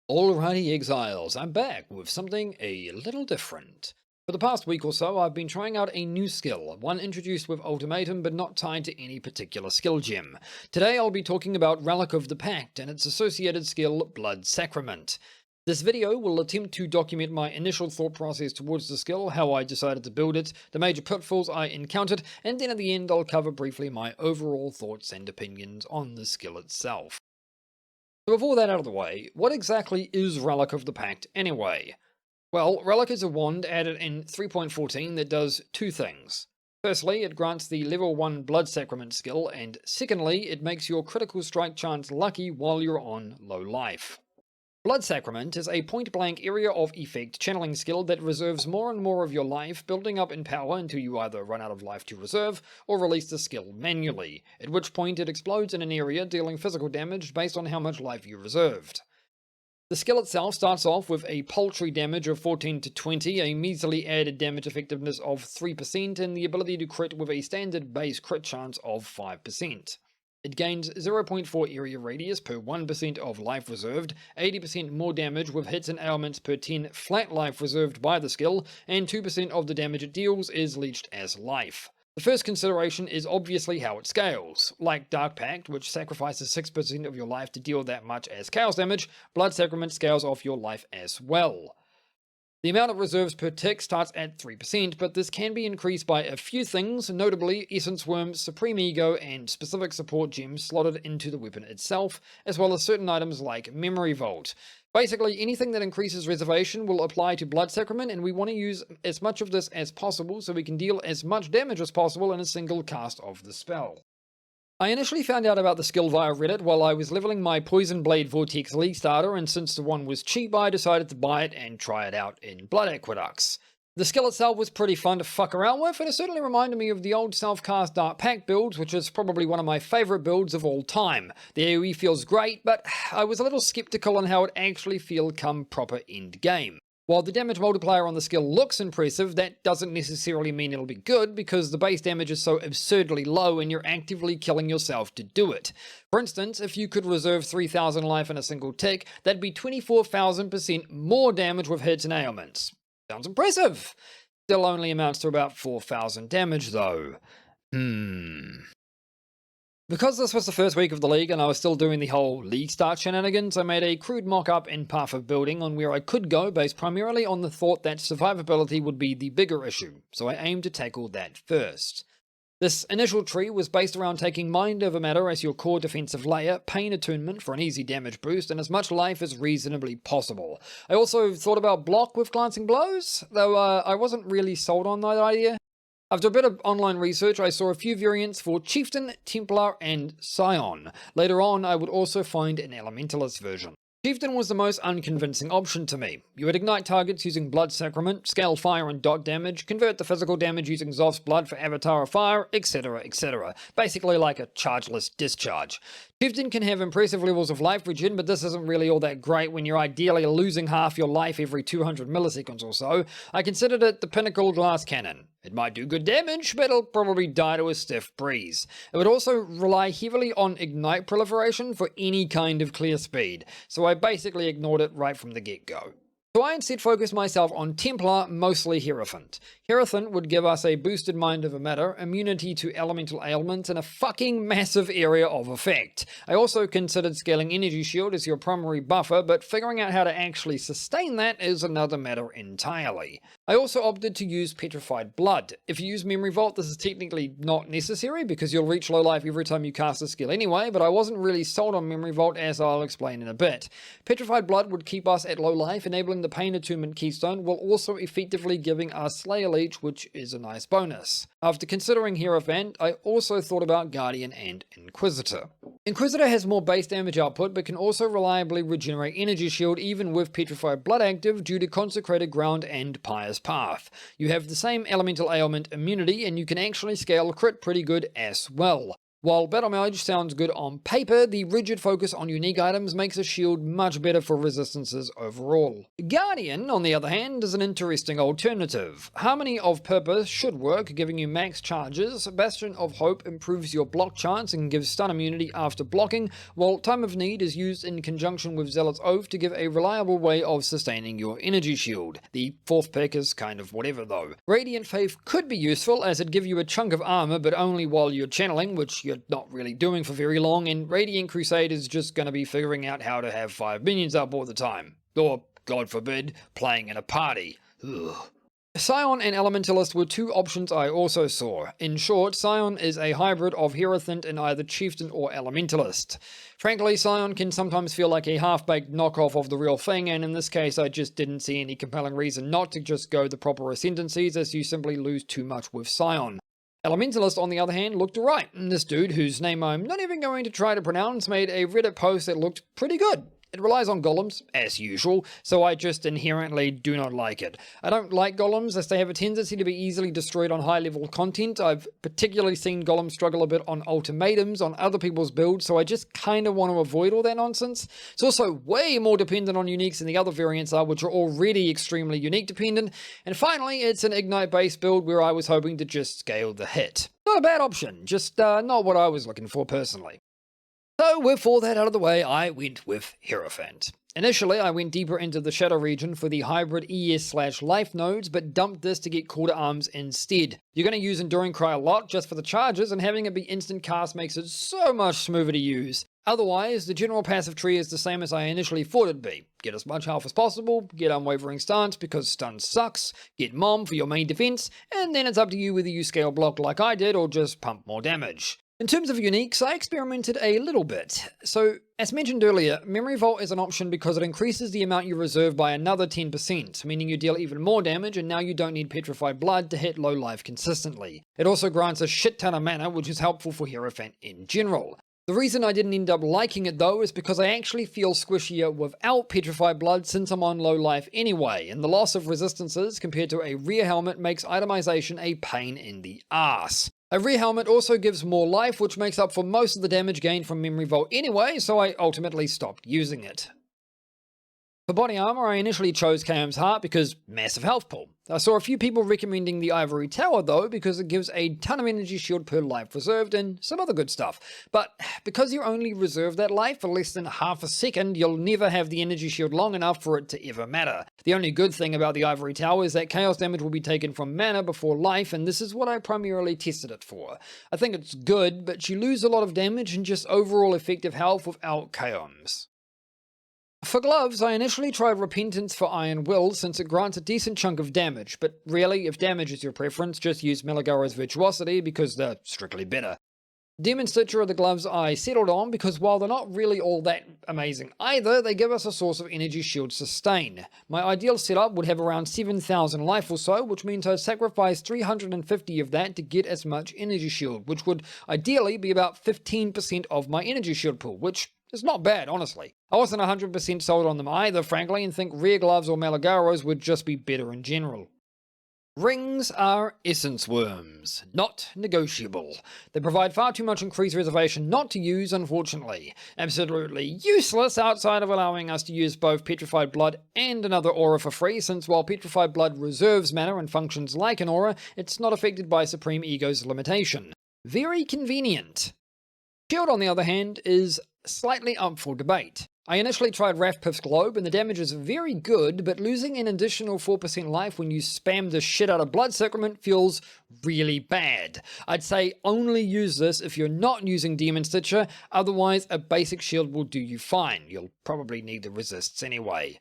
Alrighty, Exiles, I'm back with something a little different. For the past week or so, I've been trying out a new skill, one introduced with Ultimatum but not tied to any particular skill gem. Today I'll be talking about Relic of the Pact and its associated skill, Blood Sacrament. This video will attempt to document my initial thought process towards the skill, how I decided to build it, the major pitfalls I encountered, and then at the end I'll cover briefly my overall thoughts and opinions on the skill itself. So with all that out of the way, what exactly is Relic of the Pact anyway? Well, Relic is a wand added in 3.14 that does two things. Firstly, it grants the level 1 Blood Sacrament skill, and secondly, it makes your critical strike chance lucky while you're on low life. Blood Sacrament is a point-blank area of effect channeling skill that reserves more and more of your life, building up in power until you either run out of life to reserve, or release the skill manually, at which point it explodes in an area dealing physical damage based on how much life you reserved. The skill itself starts off with a paltry damage of 14 to 20, a measly added damage effectiveness of 3%, and the ability to crit with a standard base crit chance of 5%. It gains 0.4 area radius per 1% of life reserved, 80% more damage with hits and ailments per 10 flat life reserved by the skill, and 2% of the damage it deals is leached as life. The first consideration is obviously how it scales. Like Dark Pact, which sacrifices 6% of your life to deal that much as chaos damage, Blood Sacrament scales off your life as well. The amount it reserves per tick starts at 3%, but this can be increased by a few things, notably Essence Worm, Supreme Ego, and specific support gems slotted into the weapon itself, as well as certain items like Memory Vault. Basically, anything that increases reservation will apply to Blood Sacrament, and we want to use as much of this as possible so we can deal as much damage as possible in a single cast of the spell. I initially found out about the skill via Reddit while I was leveling my Poison Blade Vortex League starter, and since the one was cheap I decided to buy it and try it out in Blood Aqueducts. The skill itself was pretty fun to fuck around with, and it certainly reminded me of the old self-cast Dark Pact builds, which is probably one of my favourite builds of all time. The AoE feels great, but I was a little skeptical on how it actually feel come proper end game. While the damage multiplier on the skill looks impressive, that doesn't necessarily mean it'll be good, because the base damage is so absurdly low and you're actively killing yourself to do it. For instance, if you could reserve 3,000 life in a single tick, that'd be 24,000% more damage with hits and ailments. Sounds impressive! Still only amounts to about 4,000 damage though. Because this was the first week of the league and I was still doing the whole league start shenanigans, I made a crude mock-up and path of building on where I could go based primarily on the thought that survivability would be the bigger issue, so I aimed to tackle that first. This initial tree was based around taking Mind Over Matter as your core defensive layer, Pain Attunement for an easy damage boost, and as much life as reasonably possible. I also thought about Block with Glancing Blows, though I wasn't really sold on that idea. After a bit of online research, I saw a few variants for Chieftain, Templar, and Scion. Later on, I would also find an Elementalist version. Chieftain was the most unconvincing option to me. You would ignite targets using Blood Sacrament, scale fire and dot damage, convert the physical damage using Zoth's blood for Avatar of Fire, etc, etc. Basically like a chargeless discharge. Chieftain can have impressive levels of life regen, but this isn't really all that great when you're ideally losing half your life every 200 milliseconds or so. I considered it the pinnacle glass cannon. It might do good damage, but it'll probably die to a stiff breeze. It would also rely heavily on ignite proliferation for any kind of clear speed, so I basically ignored it right from the get-go. So I instead focused myself on Templar, mostly Heirophant. Heirophant would give us a boosted Mind Over Matter, immunity to elemental ailments, and a fucking massive area of effect. I also considered scaling Energy Shield as your primary buffer, but figuring out how to actually sustain that is another matter entirely. I also opted to use Petrified Blood. If you use Memory Vault, this is technically not necessary because you'll reach low life every time you cast a skill anyway, but I wasn't really sold on Memory Vault, as I'll explain in a bit. Petrified Blood would keep us at low life, enabling the Pain Attunement keystone, while also effectively giving us Slayer Leech, which is a nice bonus. After considering Heirophant, I also thought about Guardian and Inquisitor. Inquisitor has more base damage output, but can also reliably regenerate Energy Shield even with Petrified Blood active due to Consecrated Ground and Pious Path. You have the same elemental ailment immunity, and you can actually scale crit pretty good as well. While Battle Mage sounds good on paper, the rigid focus on unique items makes a shield much better for resistances overall. Guardian, on the other hand, is an interesting alternative. Harmony of Purpose should work, giving you max charges. Bastion of Hope improves your block chance and gives stun immunity after blocking, while Time of Need is used in conjunction with Zealot's Oath to give a reliable way of sustaining your energy shield. The fourth pick is kind of whatever though. Radiant Faith could be useful as it'd give you a chunk of armor, but only while you're channeling, which you're not really doing for very long, and Radiant Crusade is just going to be figuring out how to have 5 minions up all the time. Or, God forbid, playing in a party. Ugh. Scion and Elementalist were 2 options I also saw. In short, Scion is a hybrid of Heirophant and either Chieftain or Elementalist. Frankly, Scion can sometimes feel like a half-baked knockoff of the real thing, and in this case I just didn't see any compelling reason not to just go the proper ascendancies, as you simply lose too much with Scion. Elementalist, on the other hand, looked alright, and this dude, whose name I'm not even going to try to pronounce, made a Reddit post that looked pretty good. It relies on golems, as usual, so I just inherently do not like it. I don't like golems as they have a tendency to be easily destroyed on high-level content. I've particularly seen golems struggle a bit on ultimatums on other people's builds, so I just kinda want to avoid all that nonsense. It's also way more dependent on uniques than the other variants are, which are already extremely unique dependent. And finally, it's an Ignite-based build where I was hoping to just scale the hit. Not a bad option, just not what I was looking for personally. So with all that out of the way, I went with Heirophant. Initially, I went deeper into the Shadow region for the hybrid ES/life nodes, but dumped this to get Call to Arms instead. You're going to use Enduring Cry a lot just for the charges, and having it be instant cast makes it so much smoother to use. Otherwise, the general passive tree is the same as I initially thought it'd be. Get as much health as possible, get Unwavering Stance because stun sucks, get Mom for your main defense, and then it's up to you whether you scale block like I did or just pump more damage. In terms of uniques, I experimented a little bit. So, as mentioned earlier, Memory Vault is an option because it increases the amount you reserve by another 10%, meaning you deal even more damage and now you don't need Petrified Blood to hit low life consistently. It also grants a shit ton of mana, which is helpful for Heirophant in general. The reason I didn't end up liking it though is because I actually feel squishier without Petrified Blood since I'm on low life anyway, and the loss of resistances compared to a rare helmet makes itemization a pain in the ass. A rare helmet also gives more life, which makes up for most of the damage gained from Memory Vault anyway, so I ultimately stopped using it. For body armor, I initially chose Kaom's Heart because massive health pool. I saw a few people recommending the Ivory Tower though because it gives a ton of energy shield per life reserved and some other good stuff. But because you only reserve that life for less than half a second, you'll never have the energy shield long enough for it to ever matter. The only good thing about the Ivory Tower is that chaos damage will be taken from mana before life, and this is what I primarily tested it for. I think it's good, but you lose a lot of damage and just overall effective health without chaos. For gloves, I initially tried Repentance for Iron Will since it grants a decent chunk of damage, but really, if damage is your preference, just use Melagaro's Virtuosity because they're strictly better. Demon Stitcher are the gloves I settled on because while they're not really all that amazing either, they give us a source of energy shield sustain. My ideal setup would have around 7,000 life or so, which means I'd sacrifice 350 of that to get as much energy shield, which would ideally be about 15% of my energy shield pool, which is not bad, honestly. I wasn't 100% sold on them either, frankly, and think rare gloves or Malagaros would just be better in general. Rings are essence worms, not negotiable. They provide far too much increased reservation not to use, unfortunately. Absolutely useless outside of allowing us to use both Petrified Blood and another aura for free, since while Petrified Blood reserves mana and functions like an aura, it's not affected by Supreme Ego's limitation. Very convenient. Shield, on the other hand, is slightly up for debate. I initially tried Rathpith's Globe and the damage is very good, but losing an additional 4% life when you spam the shit out of Blood Sacrament feels really bad. I'd say only use this if you're not using Demon Stitcher, otherwise a basic shield will do you fine. You'll probably need the resists anyway.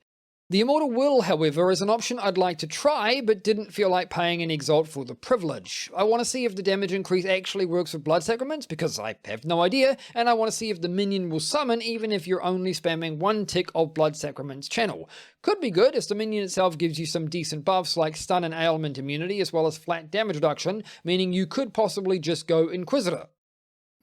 The Immortal Will, however, is an option I'd like to try, but didn't feel like paying an Exalt for the privilege. I want to see if the damage increase actually works with Blood Sacraments, because I have no idea, and I want to see if the minion will summon even if you're only spamming one tick of Blood Sacraments channel. Could be good, as the minion itself gives you some decent buffs like stun and ailment immunity, as well as flat damage reduction, meaning you could possibly just go Inquisitor.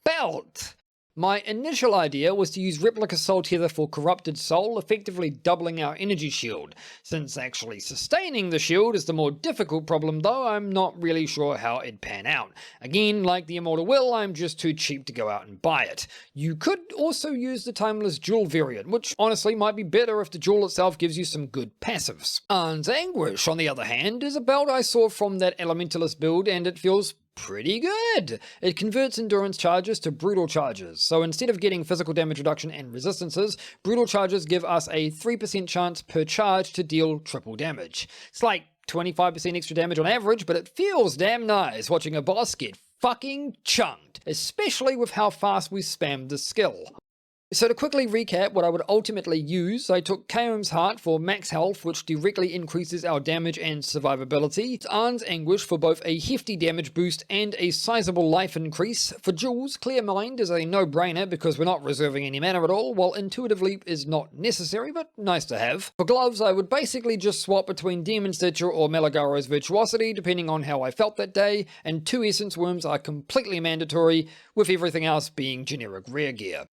Belt! My initial idea was to use Replica Soul Tether for Corrupted Soul, effectively doubling our energy shield. Since actually sustaining the shield is the more difficult problem though, I'm not really sure how it'd pan out. Again, like the Immortal Will, I'm just too cheap to go out and buy it. You could also use the Timeless Jewel variant, which honestly might be better if the jewel itself gives you some good passives. Arn's Anguish, on the other hand, is a belt I saw from that Elementalist build and it feels pretty good. It converts endurance charges to brutal charges, so instead of getting physical damage reduction and resistances, brutal charges give us a 3% chance per charge to deal triple damage. It's like 25% extra damage on average, but it feels damn nice watching a boss get fucking chunked, especially with how fast we spammed the skill. So to quickly recap what I would ultimately use, I took Kaom's Heart for max health, which directly increases our damage and survivability, Arn's Anguish for both a hefty damage boost and a sizable life increase. For jewels, Clear Mind is a no-brainer because we're not reserving any mana at all, while Intuitive Leap is not necessary, but nice to have. For gloves, I would basically just swap between Demon Stitcher or Malagaro's Virtuosity, depending on how I felt that day, and 2 Essence Worms are completely mandatory, with everything else being generic rare gear.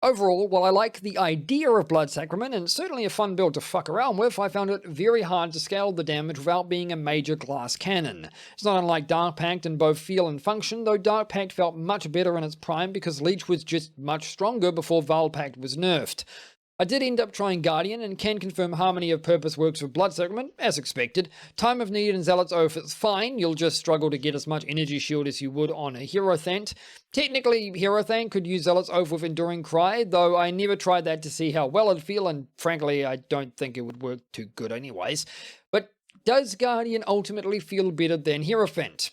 Overall, while I like the idea of Blood Sacrament and certainly a fun build to fuck around with, I found it very hard to scale the damage without being a major glass cannon. It's not unlike Dark Pact in both feel and function, though Dark Pact felt much better in its prime because Leech was just much stronger before Vaal Pact was nerfed. I did end up trying Guardian and can confirm Harmony of Purpose works with Blood Sacrament, as expected. Time of Need and Zealot's Oath is fine, you'll just struggle to get as much energy shield as you would on a Heirophant. Technically, Heirophant could use Zealot's Oath with Enduring Cry, though I never tried that to see how well it'd feel, and frankly, I don't think it would work too good anyways. But does Guardian ultimately feel better than Heirophant?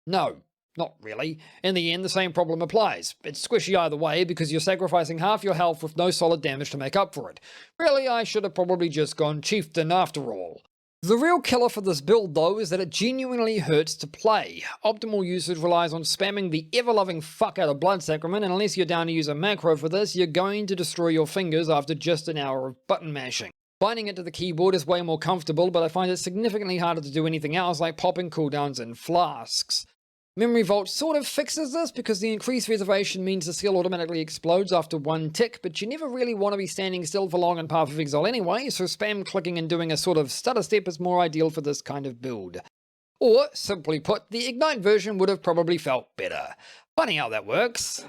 No. Not really. In the end, the same problem applies. It's squishy either way because you're sacrificing half your health with no solid damage to make up for it. Really, I should have probably just gone Chieftain after all. The real killer for this build though is that it genuinely hurts to play. Optimal usage relies on spamming the ever-loving fuck out of Blood Sacrament, and unless you're down to use a macro for this, you're going to destroy your fingers after just an hour of button mashing. Binding it to the keyboard is way more comfortable, but I find it significantly harder to do anything else like popping cooldowns and flasks. Memory Vault sort of fixes this because the increased reservation means the skill automatically explodes after 1 tick, but you never really want to be standing still for long in Path of Exile anyway, so spam clicking and doing a sort of stutter step is more ideal for this kind of build. Or, simply put, the Ignite version would have probably felt better. Funny how that works.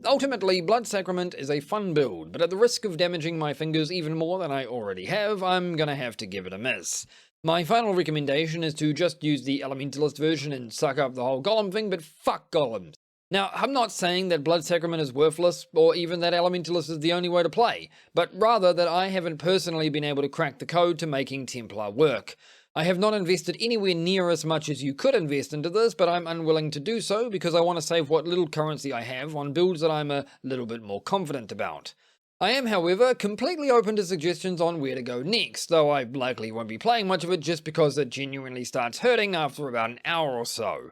Ultimately, Blood Sacrament is a fun build, but at the risk of damaging my fingers even more than I already have, I'm gonna have to give it a miss. My final recommendation is to just use the Elementalist version and suck up the whole Golem thing, but fuck Golems. Now, I'm not saying that Blood Sacrament is worthless, or even that Elementalist is the only way to play, but rather that I haven't personally been able to crack the code to making Templar work. I have not invested anywhere near as much as you could invest into this, but I'm unwilling to do so because I want to save what little currency I have on builds that I'm a little bit more confident about. I am, however, completely open to suggestions on where to go next, though I likely won't be playing much of it just because it genuinely starts hurting after about an hour or so.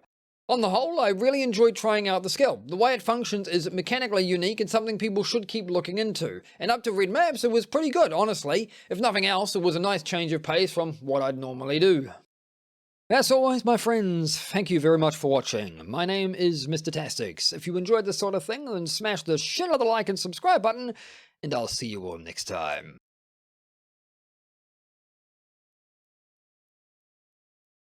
On the whole, I really enjoyed trying out the skill. The way it functions is mechanically unique and something people should keep looking into. And up to red maps, it was pretty good, honestly. If nothing else, it was a nice change of pace from what I'd normally do. As always, my friends, thank you very much for watching. My name is MrTastix. If you enjoyed this sort of thing, then smash the shit out of the like and subscribe button, and I'll see you all next time.